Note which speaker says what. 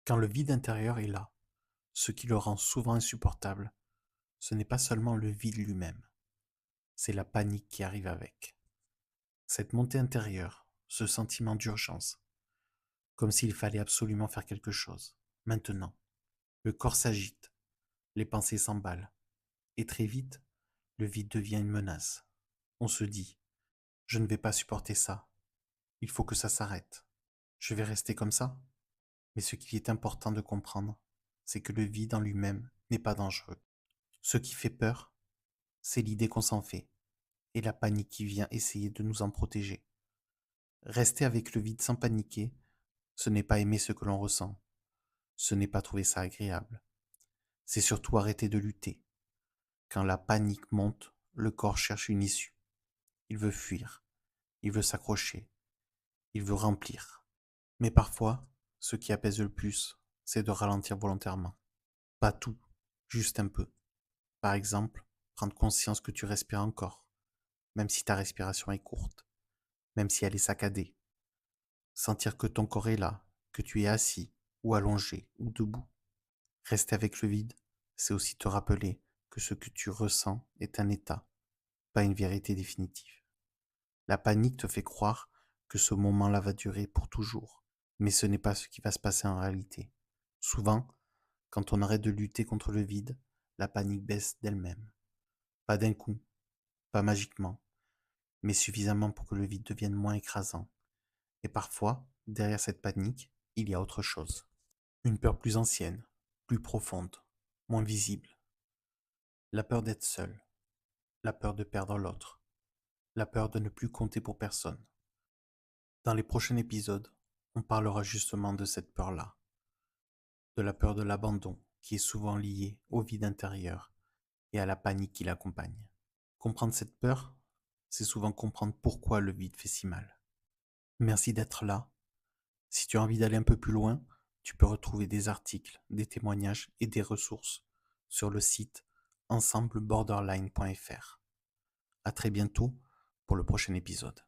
Speaker 1: Quand le vide intérieur est là, ce qui le rend souvent insupportable, ce n'est pas seulement le vide lui-même, c'est la panique qui arrive avec. Cette montée intérieure, ce sentiment d'urgence, comme s'il fallait absolument faire quelque chose. Maintenant, le corps s'agite, les pensées s'emballent, et très vite, le vide devient une menace. On se dit, je ne vais pas supporter ça, il faut que ça s'arrête. Je vais rester comme ça. Mais ce qui est important de comprendre, c'est que le vide en lui-même n'est pas dangereux. Ce qui fait peur, c'est l'idée qu'on s'en fait, et la panique qui vient essayer de nous en protéger. Rester avec le vide sans paniquer, ce n'est pas aimer ce que l'on ressent, ce n'est pas trouver ça agréable. C'est surtout arrêter de lutter. Quand la panique monte, le corps cherche une issue. Il veut fuir, il veut s'accrocher, il veut remplir. Mais parfois, ce qui apaise le plus, c'est de ralentir volontairement. Pas tout, juste un peu. Par exemple, prendre conscience que tu respires encore, même si ta respiration est courte, même si elle est saccadée. Sentir que ton corps est là, que tu es assis, ou allongé, ou debout. Rester avec le vide, c'est aussi te rappeler que ce que tu ressens est un état, pas une vérité définitive. La panique te fait croire que ce moment-là va durer pour toujours, mais ce n'est pas ce qui va se passer en réalité. Souvent, quand on arrête de lutter contre le vide, la panique baisse d'elle-même. Pas d'un coup, pas magiquement, mais suffisamment pour que le vide devienne moins écrasant. Et parfois, derrière cette panique, il y a autre chose. Une peur plus ancienne, plus profonde, moins visible. La peur d'être seul, la peur de perdre l'autre, la peur de ne plus compter pour personne. Dans les prochains épisodes, on parlera justement de cette peur-là, de la peur de l'abandon qui est souvent liée au vide intérieur et à la panique qui l'accompagne. Comprendre cette peur, c'est souvent comprendre pourquoi le vide fait si mal. Merci d'être là. Si tu as envie d'aller un peu plus loin, tu peux retrouver des articles, des témoignages et des ressources sur le site ensembleborderline.fr. À très bientôt pour le prochain épisode.